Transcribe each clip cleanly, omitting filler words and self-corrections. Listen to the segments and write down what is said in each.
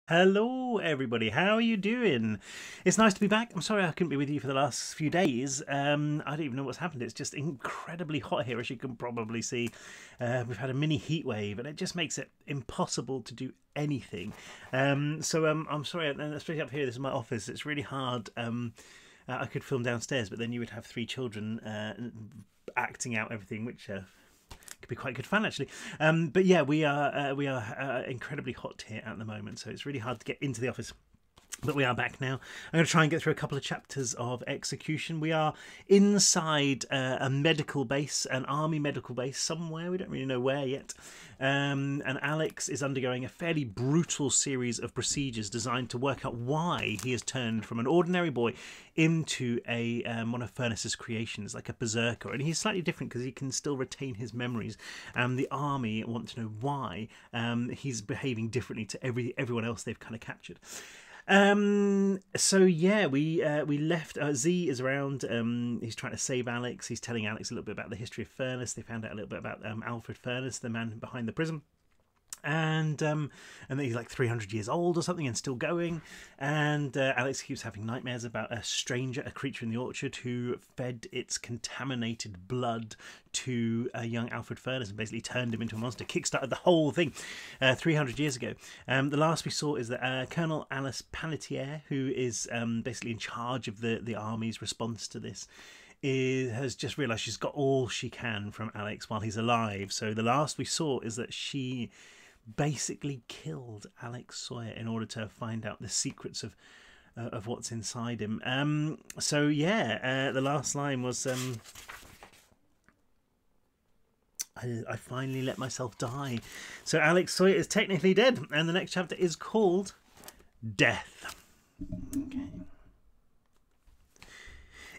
Hello, everybody. How are you doing? It's nice to be back. I'm sorry I couldn't be with you for the last few days. I don't even know what's happened. It's just incredibly hot here, as you can probably see. We've had a mini heat wave, and it just makes it impossible to do anything. So I'm sorry, and especially up here. This is my office. It's really hard. I could film downstairs, but then you would have three children acting out everything, which could be quite good fun actually. But yeah, we are incredibly hot here at the moment, so it's really hard to get into the office. But we are back now. I'm going to try and get through a couple of chapters of Execution. We are inside a medical base, an army medical base somewhere. We don't really know where yet. And Alex is undergoing a fairly brutal series of procedures designed to work out why he has turned from an ordinary boy into a one of Furness's creations, like a berserker. And he's slightly different because he can still retain his memories. And the army want to know why he's behaving differently to everyone else they've kind of captured. So yeah, we left. Z is around. He's trying to save Alex. He's telling Alex a little bit about the history of Furness. They found out a little bit about Alfred Furness, the man behind the prison. And then he's like 300 years old or something and still going. And Alex keeps having nightmares about a stranger, a creature in the orchard, who fed its contaminated blood to young Alfred Furness and basically turned him into a monster, kickstarted the whole thing 300 years ago. The last we saw is that Colonel Alice Panetier, who is basically in charge of the army's response to this, has just realised she's got all she can from Alex while he's alive. So the last we saw is that she basically killed Alex Sawyer in order to find out the secrets of what's inside him. So yeah, the last line was I finally let myself die. So Alex Sawyer is technically dead, and the next chapter is called Death. Okay.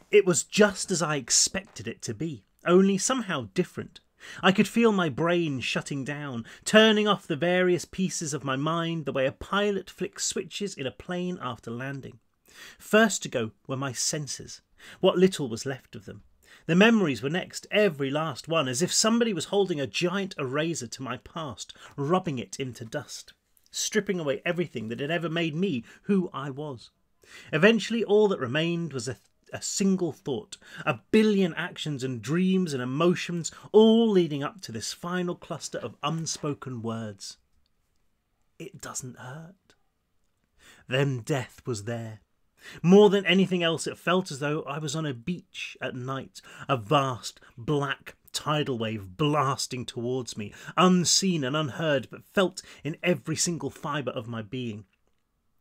It was just as I expected it to be, only somehow different. I could feel my brain shutting down, turning off the various pieces of my mind the way a pilot flicks switches in a plane after landing. First to go were my senses, what little was left of them. The memories were next, every last one, as if somebody was holding a giant eraser to my past, rubbing it into dust, stripping away everything that had ever made me who I was. Eventually all that remained was a single thought, a billion actions and dreams and emotions, all leading up to this final cluster of unspoken words. It doesn't hurt. Then death was there. More than anything else, it felt as though I was on a beach at night, a vast black tidal wave blasting towards me, unseen and unheard, but felt in every single fibre of my being.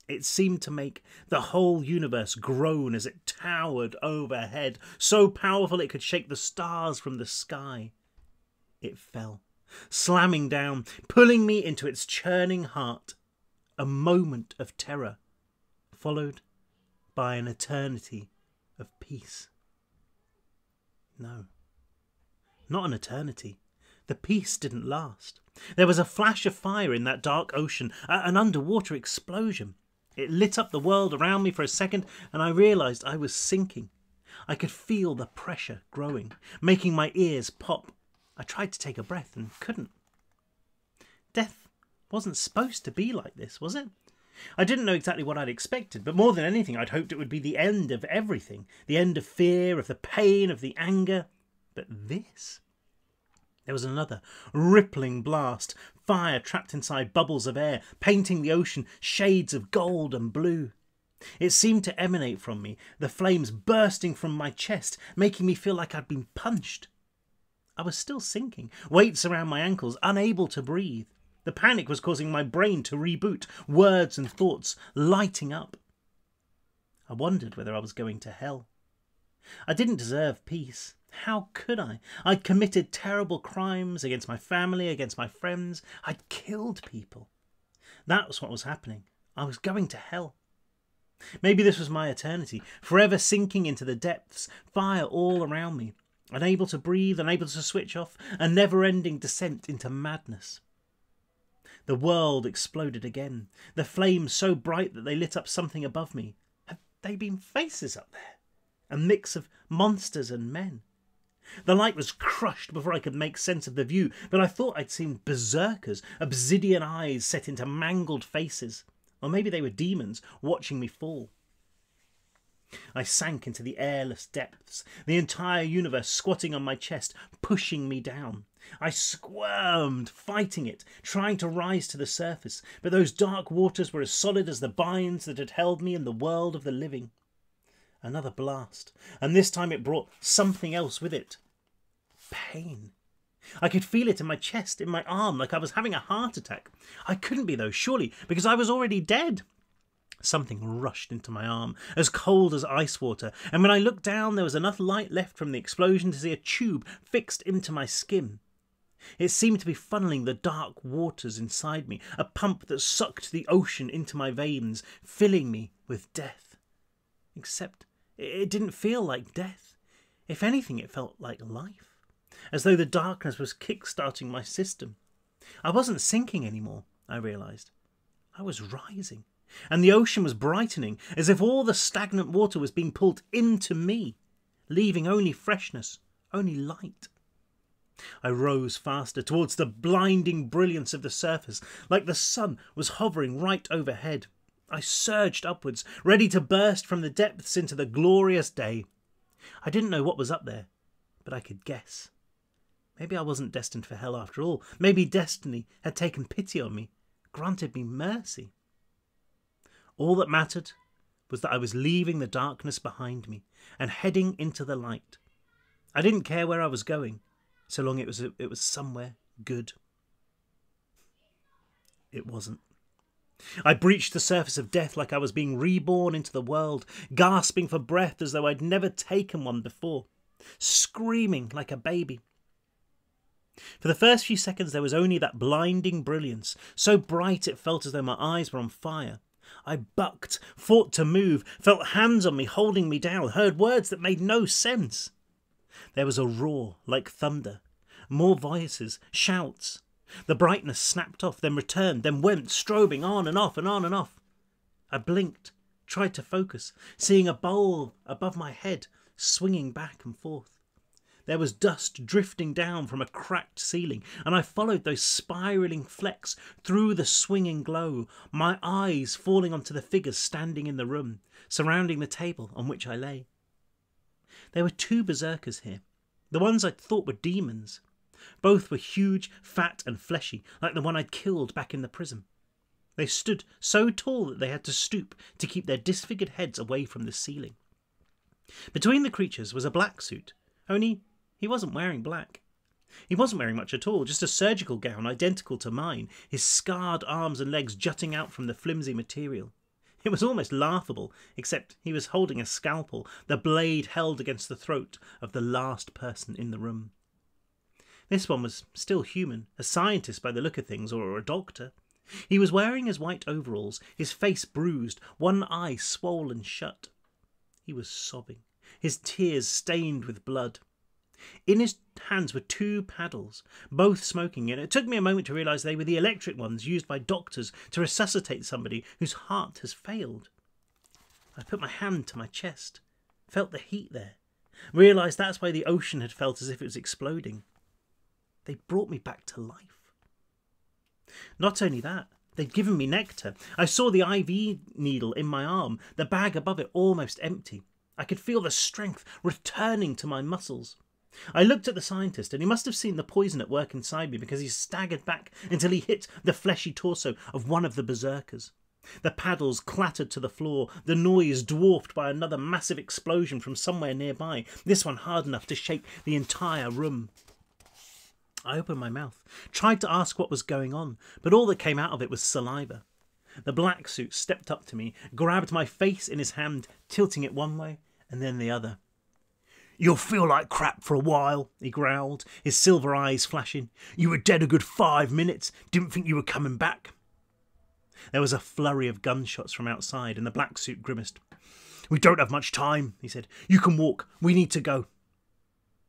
It seemed to make the whole universe groan as it towered overhead, so powerful it could shake the stars from the sky. It fell, slamming down, pulling me into its churning heart. A moment of terror, followed by an eternity of peace. No, not an eternity. The peace didn't last. There was a flash of fire in that dark ocean, an underwater explosion. It lit up the world around me for a second, and I realised I was sinking. I could feel the pressure growing, making my ears pop. I tried to take a breath and couldn't. Death wasn't supposed to be like this, was it? I didn't know exactly what I'd expected, but more than anything I'd hoped it would be the end of everything, the end of fear, of the pain, of the anger. But this... There was another rippling blast, fire trapped inside bubbles of air, painting the ocean shades of gold and blue. It seemed to emanate from me, the flames bursting from my chest, making me feel like I'd been punched. I was still sinking, weights around my ankles, unable to breathe. The panic was causing my brain to reboot, words and thoughts lighting up. I wondered whether I was going to hell. I didn't deserve peace. How could I? I'd committed terrible crimes against my family, against my friends. I'd killed people. That was what was happening. I was going to hell. Maybe this was my eternity, forever sinking into the depths, fire all around me, unable to breathe, unable to switch off, a never-ending descent into madness. The world exploded again, the flames so bright that they lit up something above me. Had they been faces up there? A mix of monsters and men. The light was crushed before I could make sense of the view, but I thought I'd seen berserkers, obsidian eyes set into mangled faces. Or maybe they were demons watching me fall. I sank into the airless depths, the entire universe squatting on my chest, pushing me down. I squirmed, fighting it, trying to rise to the surface, but those dark waters were as solid as the binds that had held me in the world of the living. Another blast, and this time it brought something else with it. Pain. I could feel it in my chest, in my arm, like I was having a heart attack. I couldn't be though, surely, because I was already dead. Something rushed into my arm, as cold as ice water, and when I looked down there was enough light left from the explosion to see a tube fixed into my skin. It seemed to be funneling the dark waters inside me, a pump that sucked the ocean into my veins, filling me with death. Except it didn't feel like death. If anything, it felt like life, as though the darkness was kick-starting my system. I wasn't sinking anymore, I realised. I was rising. And the ocean was brightening, as if all the stagnant water was being pulled into me, leaving only freshness, only light. I rose faster towards the blinding brilliance of the surface, like the sun was hovering right overhead. I surged upwards, ready to burst from the depths into the glorious day. I didn't know what was up there, but I could guess. Maybe I wasn't destined for hell after all. Maybe destiny had taken pity on me, granted me mercy. All that mattered was that I was leaving the darkness behind me and heading into the light. I didn't care where I was going, so long it was somewhere good. It wasn't. I breached the surface of death like I was being reborn into the world, gasping for breath as though I'd never taken one before, screaming like a baby. For the first few seconds there was only that blinding brilliance, so bright it felt as though my eyes were on fire. I bucked, fought to move, felt hands on me holding me down, heard words that made no sense. There was a roar like thunder, more voices, shouts. The brightness snapped off, then returned, then went, strobing on and off and on and off. I blinked, tried to focus, seeing a bowl above my head, swinging back and forth. There was dust drifting down from a cracked ceiling, and I followed those spiralling flecks through the swinging glow, my eyes falling onto the figures standing in the room, surrounding the table on which I lay. There were two berserkers here, the ones I thought were demons. Both were huge, fat and fleshy, like the one I'd killed back in the prison. They stood so tall that they had to stoop to keep their disfigured heads away from the ceiling. Between the creatures was a black suit, only he wasn't wearing black. He wasn't wearing much at all, just a surgical gown identical to mine, his scarred arms and legs jutting out from the flimsy material. It was almost laughable, except he was holding a scalpel, the blade held against the throat of the last person in the room. This one was still human, a scientist by the look of things, or a doctor. He was wearing his white overalls, his face bruised, one eye swollen shut. He was sobbing, his tears stained with blood. In his hands were two paddles, both smoking, and it took me a moment to realise they were the electric ones used by doctors to resuscitate somebody whose heart has failed. I put my hand to my chest, felt the heat there, realised that's why the ocean had felt as if it was exploding. They brought me back to life. Not only that, they'd given me nectar. I saw the IV needle in my arm, the bag above it almost empty. I could feel the strength returning to my muscles. I looked at the scientist, and he must have seen the poison at work inside me, because he staggered back until he hit the fleshy torso of one of the berserkers. The paddles clattered to the floor, the noise dwarfed by another massive explosion from somewhere nearby, this one hard enough to shake the entire room. I opened my mouth, tried to ask what was going on, but all that came out of it was saliva. The black suit stepped up to me, grabbed my face in his hand, tilting it one way and then the other. "You'll feel like crap for a while," he growled, his silver eyes flashing. "You were dead a good 5 minutes. Didn't think you were coming back." There was a flurry of gunshots from outside, and the black suit grimaced. "We don't have much time," he said. "You can walk. We need to go."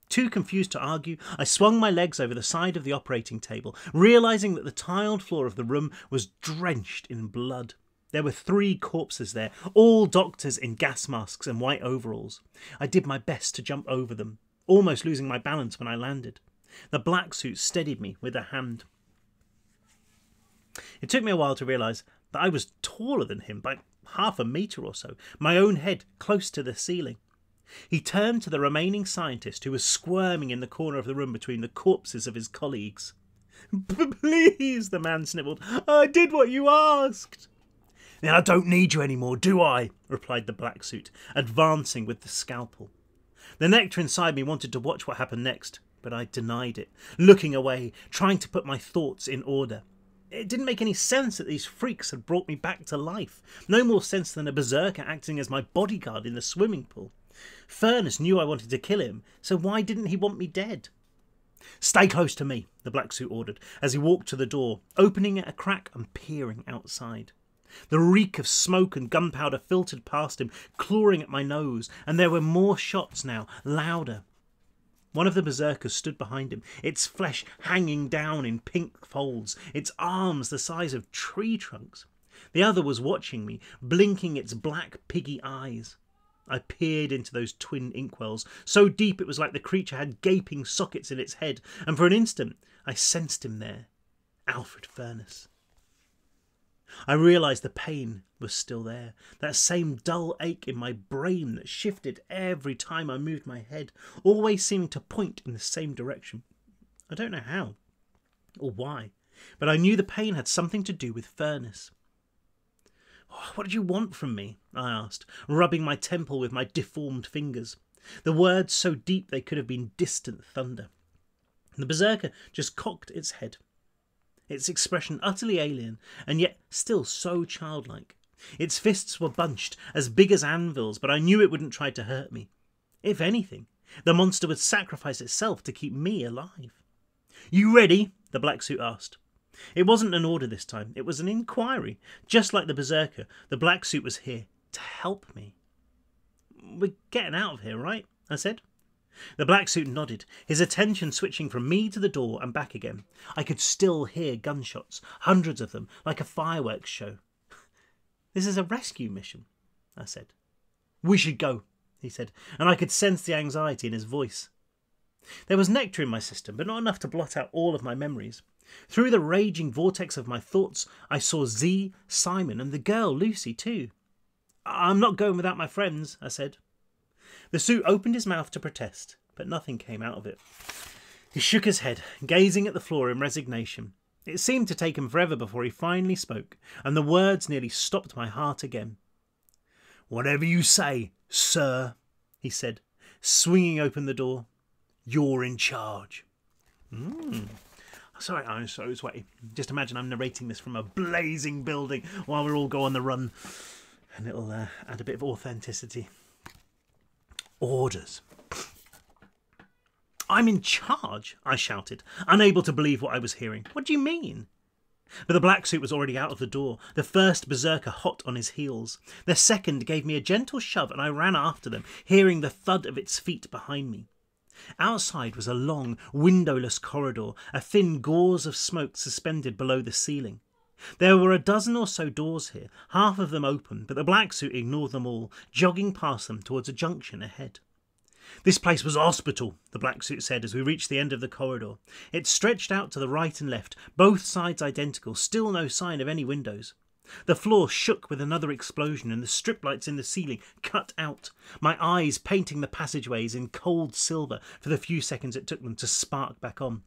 Too confused to argue, I swung my legs over the side of the operating table, realising that the tiled floor of the room was drenched in blood. There were 3 corpses there, all doctors in gas masks and white overalls. I did my best to jump over them, almost losing my balance when I landed. The black suit steadied me with a hand. It took me a while to realise that I was taller than him by half a metre or so, my own head close to the ceiling. He turned to the remaining scientist, who was squirming in the corner of the room between the corpses of his colleagues. "Please," the man snivelled, "I did what you asked." "Then I don't need you any more, do I?" replied the black suit, advancing with the scalpel. The nectar inside me wanted to watch what happened next, but I denied it, looking away, trying to put my thoughts in order. It didn't make any sense that these freaks had brought me back to life. No more sense than a berserker acting as my bodyguard in the swimming pool. Furness knew I wanted to kill him, so why didn't he want me dead? "Stay close to me," the black suit ordered, as he walked to the door, opening it a crack and peering outside. The reek of smoke and gunpowder filtered past him, clawing at my nose, and there were more shots now, louder. One of the berserkers stood behind him, its flesh hanging down in pink folds, its arms the size of tree trunks. The other was watching me, blinking its black piggy eyes. I peered into those twin inkwells, so deep it was like the creature had gaping sockets in its head, and for an instant I sensed him there. Alfred Furness. I realised the pain was still there, that same dull ache in my brain that shifted every time I moved my head, always seeming to point in the same direction. I don't know how or why, but I knew the pain had something to do with Furness. "What did you want from me?" I asked, rubbing my temple with my deformed fingers, the words so deep they could have been distant thunder. The berserker just cocked its head, its expression utterly alien, and yet still so childlike. Its fists were bunched, as big as anvils, but I knew it wouldn't try to hurt me. If anything, the monster would sacrifice itself to keep me alive. "You ready?" the black suit asked. It wasn't an order this time, it was an inquiry. Just like the berserker, the black suit was here to help me. "We're getting out of here, right?" I said. The black suit nodded, his attention switching from me to the door and back again. I could still hear gunshots, hundreds of them, like a fireworks show. "This is a rescue mission," I said. "We should go," he said, and I could sense the anxiety in his voice. There was nectar in my system, but not enough to blot out all of my memories. Through the raging vortex of my thoughts, I saw Z, Simon, and the girl, Lucy, too. "I'm not going without my friends," I said. The suit opened his mouth to protest, but nothing came out of it. He shook his head, gazing at the floor in resignation. It seemed to take him forever before he finally spoke, and the words nearly stopped my heart again. "Whatever you say, sir," he said, swinging open the door. "You're in charge." Sorry, I'm so sweaty. Just imagine I'm narrating this from a blazing building while we all go on the run, and it'll add a bit of authenticity. "Orders." "I'm in charge," I shouted, unable to believe what I was hearing. "What do you mean?" But the black suit was already out of the door, the first berserker hot on his heels. The second gave me a gentle shove and I ran after them, hearing the thud of its feet behind me. Outside was a long, windowless corridor, a thin gauze of smoke suspended below the ceiling. There were a dozen or so doors here, half of them open, but the black suit ignored them all, jogging past them towards a junction ahead. "This place was a hospital," the black suit said as we reached the end of the corridor. It stretched out to the right and left, both sides identical, still no sign of any windows. The floor shook with another explosion and the strip lights in the ceiling cut out, my eyes painting the passageways in cold silver for the few seconds it took them to spark back on.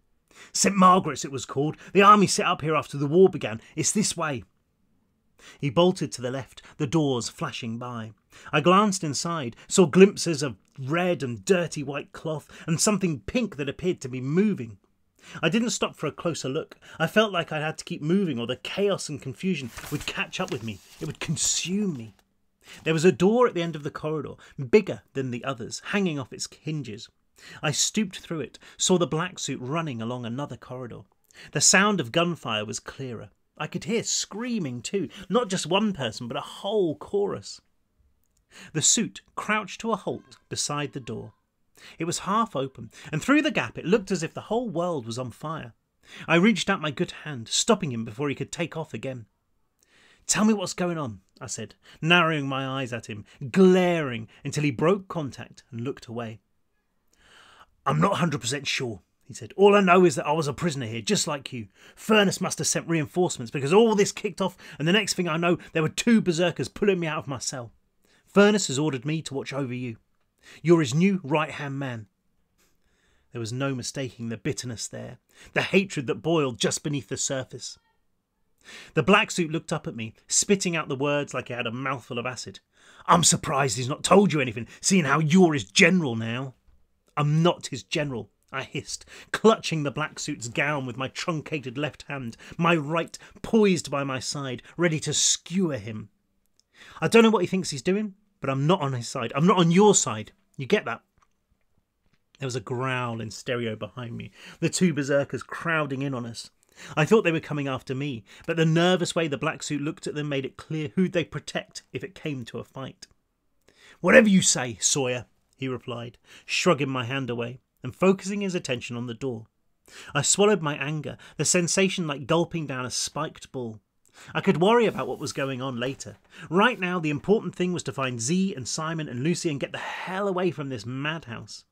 "St. Margaret's it was called. The army set up here after the war began. It's this way." He bolted to the left, the doors flashing by. I glanced inside, saw glimpses of red and dirty white cloth and something pink that appeared to be moving. I didn't stop for a closer look. I felt like I had to keep moving or the chaos and confusion would catch up with me. It would consume me. There was a door at the end of the corridor, bigger than the others, hanging off its hinges. I stooped through it, saw the black suit running along another corridor. The sound of gunfire was clearer. I could hear screaming too, not just one person, but a whole chorus. The suit crouched to a halt beside the door. It was half open, and through the gap it looked as if the whole world was on fire. I reached out my good hand, stopping him before he could take off again. "Tell me what's going on," I said, narrowing my eyes at him, glaring until he broke contact and looked away. "I'm not 100% sure," he said. All I know is that I was a prisoner here, just like you. Furness must have sent reinforcements because all this kicked off, and the next thing I know, there were 2 berserkers pulling me out of my cell. Furness has ordered me to watch over you. You're his new right-hand man. There was no mistaking the bitterness there, the hatred that boiled just beneath the surface. The black suit looked up at me, spitting out the words like he had a mouthful of acid. I'm surprised he's not told you anything, seeing how you're his general now. I'm not his general, I hissed, clutching the black suit's gown with my truncated left hand, my right poised by my side, ready to skewer him. I don't know what he thinks he's doing, but I'm not on his side. I'm not on your side. You get that? There was a growl in stereo behind me, the 2 berserkers crowding in on us. I thought they were coming after me, but the nervous way the black suit looked at them made it clear who'd they protect if it came to a fight. Whatever you say, Sawyer, he replied, shrugging my hand away and focusing his attention on the door. I swallowed my anger, the sensation like gulping down a spiked ball. I could worry about what was going on later. Right now, the important thing was to find Z and Simon and Lucy and get the hell away from this madhouse.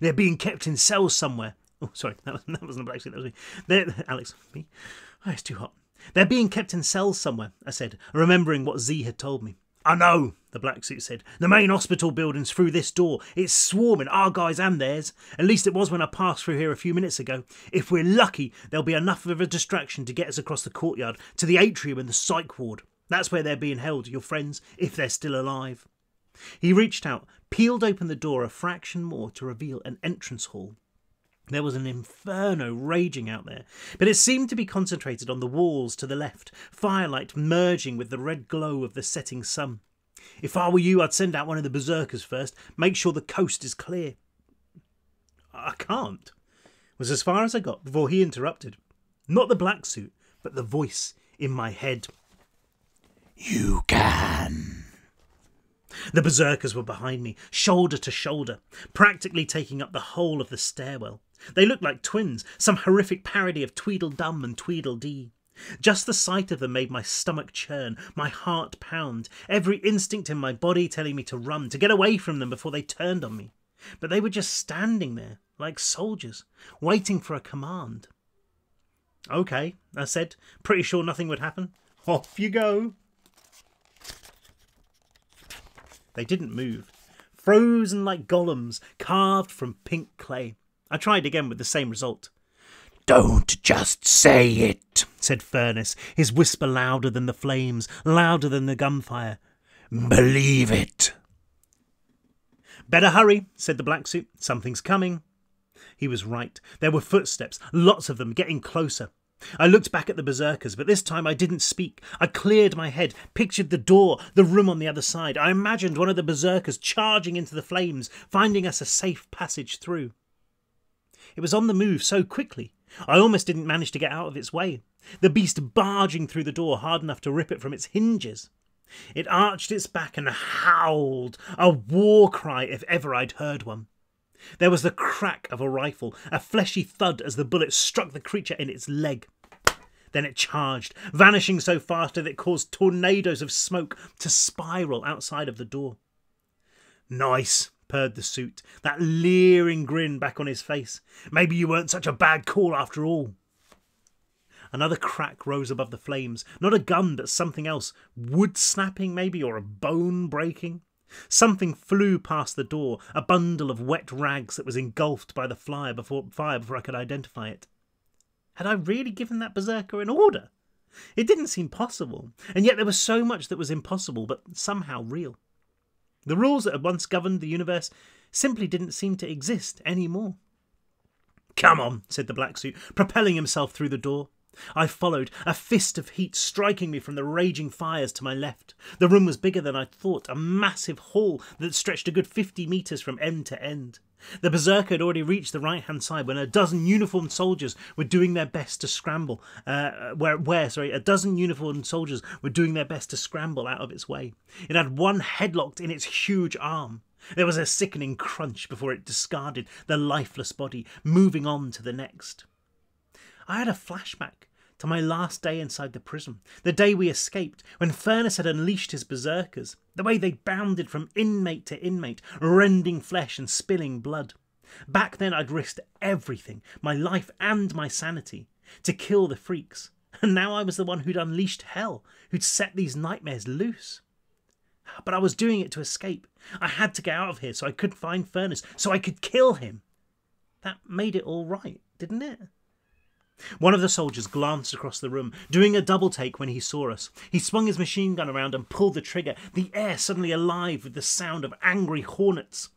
They're being kept in cells somewhere. Oh, sorry, that wasn't the black suit, that was me. Alex, me? Oh, it's too hot. They're being kept in cells somewhere, I said, remembering what Z had told me. I know, the black suit said. The main hospital building's through this door. It's swarming, our guys and theirs. At least it was when I passed through here a few minutes ago. If we're lucky, there'll be enough of a distraction to get us across the courtyard to the atrium and the psych ward. That's where they're being held, your friends, if they're still alive. He reached out, peeled open the door a fraction more to reveal an entrance hall. There was an inferno raging out there, but it seemed to be concentrated on the walls to the left, firelight merging with the red glow of the setting sun. If I were you, I'd send out one of the berserkers first, make sure the coast is clear. I can't, was as far as I got before he interrupted. Not the black suit, but the voice in my head. You can. The berserkers were behind me, shoulder to shoulder, practically taking up the whole of the stairwell. They looked like twins, some horrific parody of Tweedledum and Tweedledee. Just the sight of them made my stomach churn, my heart pound, every instinct in my body telling me to run, to get away from them before they turned on me. But they were just standing there, like soldiers, waiting for a command. Okay, I said, pretty sure nothing would happen. Off you go. They didn't move, frozen like golems, carved from pink clay. I tried again with the same result. Don't just say it, said Furness, his whisper louder than the flames, louder than the gunfire. Believe it. Better hurry, said the black suit. Something's coming. He was right. There were footsteps, lots of them, getting closer. I looked back at the berserkers, but this time I didn't speak. I cleared my head, pictured the door, the room on the other side. I imagined one of the berserkers charging into the flames, finding us a safe passage through. It was on the move so quickly, I almost didn't manage to get out of its way, the beast barging through the door hard enough to rip it from its hinges. It arched its back and howled, a war cry if ever I'd heard one. There was the crack of a rifle, a fleshy thud as the bullet struck the creature in its leg. Then it charged, vanishing so fast that it caused tornadoes of smoke to spiral outside of the door. Nice, purred the suit, that leering grin back on his face. Maybe you weren't such a bad call after all. Another crack rose above the flames, not a gun but something else, wood snapping maybe, or a bone breaking. Something flew past the door, a bundle of wet rags that was engulfed by the fire before I could identify it. Had I really given that berserker an order? It didn't seem possible, and yet there was so much that was impossible but somehow real. The rules that had once governed the universe simply didn't seem to exist anymore. Come on, said the black suit, propelling himself through the door. I followed, a fist of heat striking me from the raging fires to my left. The room was bigger than I'd thought, a massive hall that stretched a good 50 metres from end to end. The berserker had already reached the right-hand side when a dozen uniformed soldiers were doing their best to scramble. A dozen uniformed soldiers were doing their best to scramble out of its way. It had one headlocked in its huge arm. There was a sickening crunch before it discarded the lifeless body, moving on to the next. I had a flashback to my last day inside the prison, the day we escaped, when Furness had unleashed his berserkers, the way they bounded from inmate to inmate, rending flesh and spilling blood. Back then I'd risked everything, my life and my sanity, to kill the freaks. And now I was the one who'd unleashed hell, who'd set these nightmares loose. But I was doing it to escape. I had to get out of here so I could find Furness, so I could kill him. That made it all right, didn't it? One of the soldiers glanced across the room, doing a double take when he saw us. He swung his machine gun around and pulled the trigger, the air suddenly alive with the sound of angry hornets.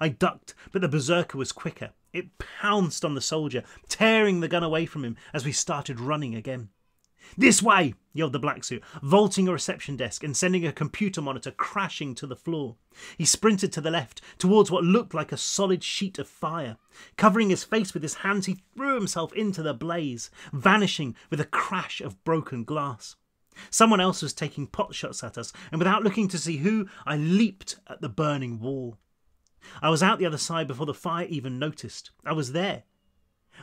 I ducked, but the berserker was quicker. It pounced on the soldier, tearing the gun away from him as we started running again. "This way!" yelled the black suit, vaulting a reception desk and sending a computer monitor crashing to the floor. He sprinted to the left, towards what looked like a solid sheet of fire. Covering his face with his hands, he threw himself into the blaze, vanishing with a crash of broken glass. Someone else was taking pot shots at us, and without looking to see who, I leaped at the burning wall. I was out the other side before the fire even noticed. I was there.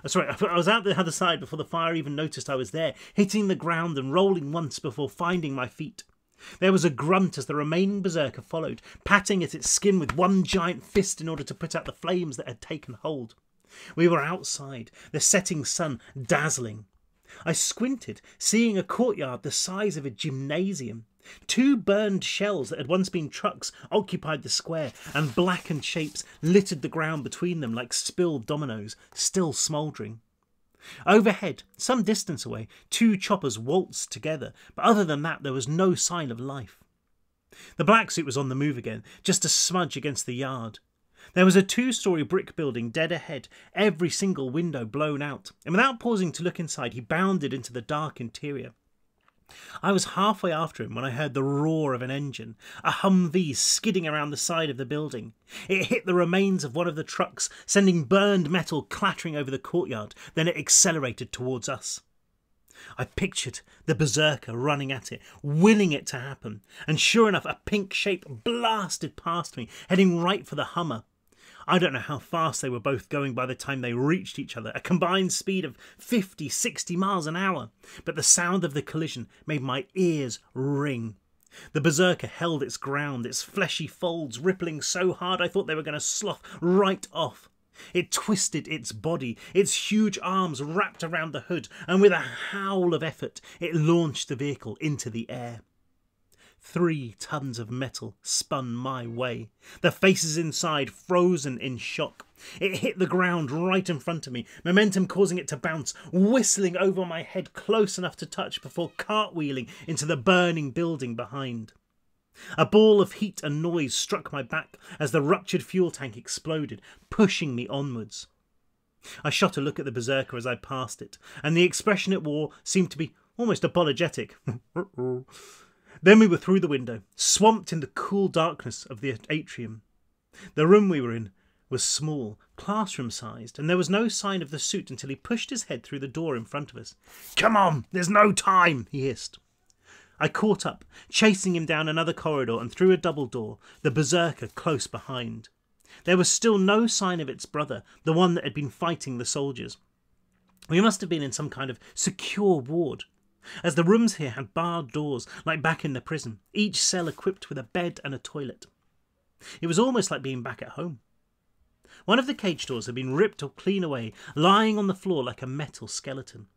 I was out the other side before the fire even noticed I was there, hitting the ground and rolling once before finding my feet. There was a grunt as the remaining berserker followed, patting at its skin with one giant fist in order to put out the flames that had taken hold. We were outside, the setting sun dazzling. I squinted, seeing a courtyard the size of a gymnasium. 2 burned shells that had once been trucks occupied the square, and blackened shapes littered the ground between them like spilled dominoes, still smouldering. Overhead, some distance away, 2 choppers waltzed together, but other than that there was no sign of life. The black suit was on the move again, just a smudge against the yard. There was a 2-storey brick building dead ahead, every single window blown out, and without pausing to look inside, he bounded into the dark interior. I was halfway after him when I heard the roar of an engine, a Humvee skidding around the side of the building. It hit the remains of one of the trucks, sending burned metal clattering over the courtyard, then it accelerated towards us. I pictured the berserker running at it, willing it to happen, and sure enough a pink shape blasted past me, heading right for the Hummer. I don't know how fast they were both going by the time they reached each other, a combined speed of 50, 60 miles an hour, but the sound of the collision made my ears ring. The berserker held its ground, its fleshy folds rippling so hard I thought they were going to slough right off. It twisted its body, its huge arms wrapped around the hood, and with a howl of effort it launched the vehicle into the air. 3 tons of metal spun my way, the faces inside frozen in shock. It hit the ground right in front of me, momentum causing it to bounce, whistling over my head close enough to touch before cartwheeling into the burning building behind. A ball of heat and noise struck my back as the ruptured fuel tank exploded, pushing me onwards. I shot a look at the berserker as I passed it, and the expression it wore seemed to be almost apologetic. Then we were through the window, swamped in the cool darkness of the atrium. The room we were in was small, classroom-sized, and there was no sign of the suit until he pushed his head through the door in front of us. "Come on, there's no time," he hissed. I caught up, chasing him down another corridor and through a double door, the berserker close behind. There was still no sign of its brother, the one that had been fighting the soldiers. We must have been in some kind of secure ward, as the rooms here had barred doors like back in the prison, each cell equipped with a bed and a toilet. It was almost like being back at home. One of the cage doors had been ripped or clean away, lying on the floor like a metal skeleton.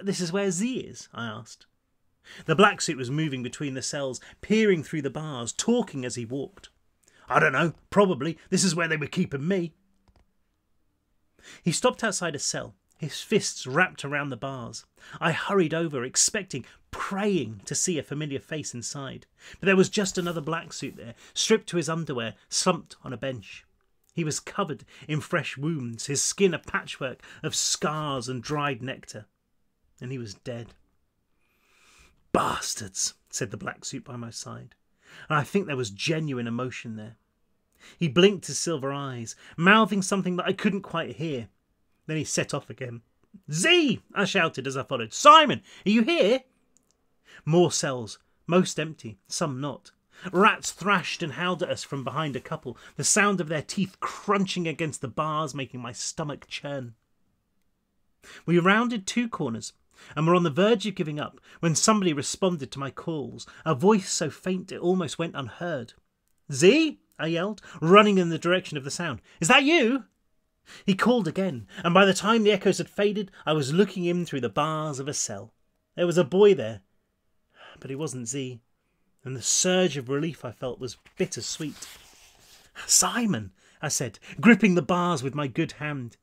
"This is where Z is?" I asked. The black suit was moving between the cells, peering through the bars, talking as he walked. "I don't know, probably. This is where they were keeping me." He stopped outside a cell, his fists wrapped around the bars. I hurried over, expecting, praying to see a familiar face inside. But there was just another black suit there, stripped to his underwear, slumped on a bench. He was covered in fresh wounds, his skin a patchwork of scars and dried nectar. And he was dead. "Bastards," said the black suit by my side, and I think there was genuine emotion there. He blinked his silver eyes, mouthing something that I couldn't quite hear. Then he set off again. "Z!" I shouted as I followed. "Simon, are you here?" More cells, most empty, some not. Rats thrashed and howled at us from behind a couple, the sound of their teeth crunching against the bars making my stomach churn. We rounded 2 corners and were on the verge of giving up when somebody responded to my calls, a voice so faint it almost went unheard. "Z? I yelled, running in the direction of the sound. "Is that you?" He called again, and by the time the echoes had faded, I was looking in through the bars of a cell. There was a boy there, but he wasn't Z, and the surge of relief I felt was bittersweet. "Simon," I said, gripping the bars with my good hand.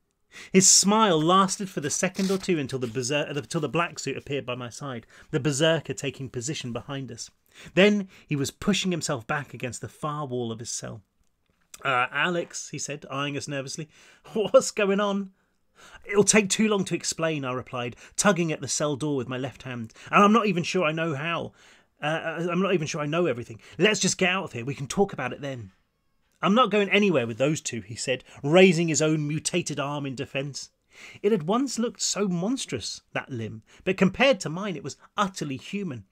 His smile lasted for the second or two until the black suit appeared by my side, the berserker taking position behind us. Then he was pushing himself back against the far wall of his cell. "Alex," he said, eyeing us nervously. "What's going on?" "It'll take too long to explain," I replied, tugging at the cell door with my left hand. "And I'm not even sure I know how. I'm not even sure I know everything. Let's just get out of here. We can talk about it then." "I'm not going anywhere with those two," he said, raising his own mutated arm in defence. It had once looked so monstrous, that limb, but compared to mine it was utterly human.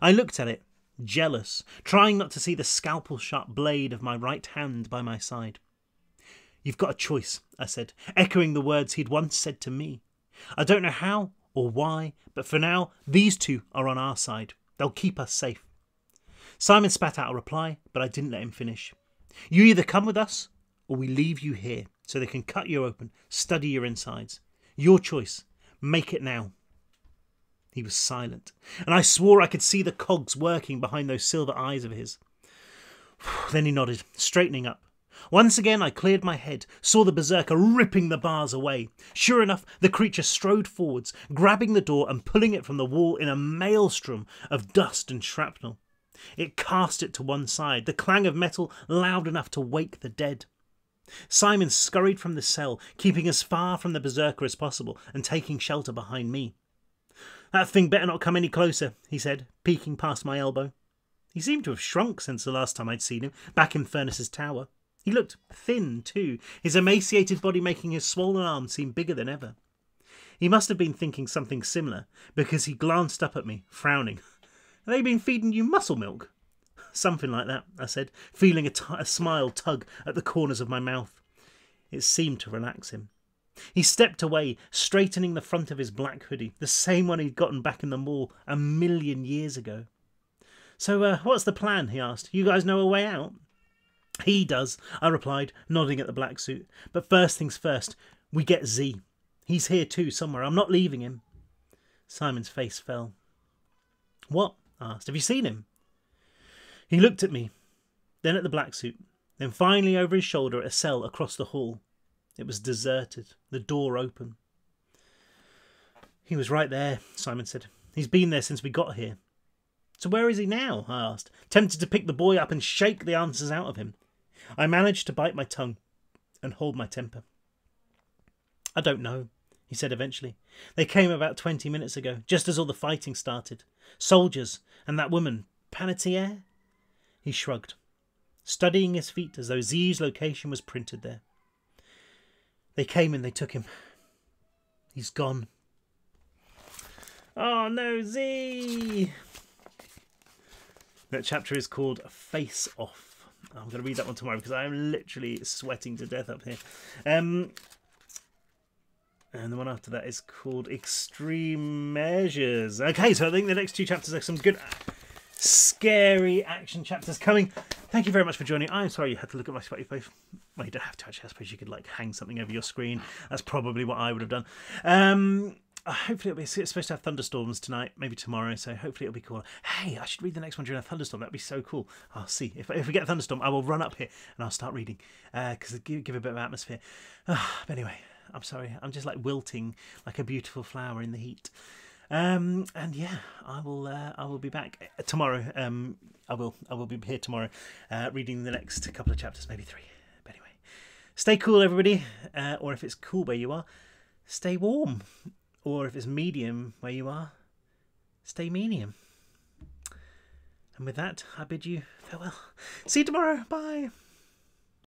I looked at it, jealous, trying not to see the scalpel-sharp blade of my right hand by my side. "You've got a choice," I said, echoing the words he'd once said to me. "I don't know how or why, but for now, these two are on our side. They'll keep us safe." Simon spat out a reply, but I didn't let him finish. "You either come with us, or we leave you here, so they can cut you open, study your insides. Your choice. Make it now." He was silent, and I swore I could see the cogs working behind those silver eyes of his. Then he nodded, straightening up. Once again I cleared my head, saw the berserker ripping the bars away. Sure enough, the creature strode forwards, grabbing the door and pulling it from the wall in a maelstrom of dust and shrapnel. It cast it to one side, the clang of metal loud enough to wake the dead. Simon scurried from the cell, keeping as far from the berserker as possible and taking shelter behind me. "That thing better not come any closer," he said, peeking past my elbow. He seemed to have shrunk since the last time I'd seen him, back in Furnace's tower. He looked thin, too, his emaciated body making his swollen arms seem bigger than ever. He must have been thinking something similar, because he glanced up at me, frowning. "Have they been feeding you muscle milk?" "Something like that," I said, feeling a smile tug at the corners of my mouth. It seemed to relax him. He stepped away, straightening the front of his black hoodie, the same one he'd gotten back in the mall 1,000,000 years ago. "So, what's the plan?" he asked. "You guys know a way out?" "He does," I replied, nodding at the black suit. "But first things first, we get Z. He's here too, somewhere. I'm not leaving him." Simon's face fell. "What?" I asked. "Have you seen him?" He looked at me, then at the black suit, then finally over his shoulder at a cell across the hall. It was deserted, the door open. "He was right there," Simon said. "He's been there since we got here." "So where is he now?" I asked, tempted to pick the boy up and shake the answers out of him. I managed to bite my tongue and hold my temper. "I don't know," he said eventually. "They came about 20 minutes ago, just as all the fighting started. Soldiers, and that woman, Panettiere?" He shrugged, studying his feet as though Z's location was printed there. "They came and they took him. He's gone." "Oh no, Z!" That chapter is called Face Off. I'm going to read that one tomorrow because I am literally sweating to death up here. And the one after that is called Extreme Measures. Okay, so I think the next two chapters are some good, scary action chapters coming. Thank you very much for joining. I'm sorry you had to look at my sweaty face. Well, you don't have to actually. I suppose you could like hang something over your screen. That's probably what I would have done. Hopefully it's supposed to have thunderstorms tonight, maybe tomorrow, so hopefully it'll be cool. Hey, I should read the next one during a thunderstorm. That'd be so cool. I'll see. If we get a thunderstorm, I will run up here and I'll start reading because it give a bit of atmosphere. But anyway, I'm sorry. I'm just like wilting like a beautiful flower in the heat. And yeah, I will be back tomorrow. I will be here tomorrow reading the next couple of chapters, maybe 3. But anyway, stay cool, everybody. Or if it's cool where you are, stay warm. Or if it's medium where you are, stay medium. And with that, I bid you farewell. See you tomorrow. Bye.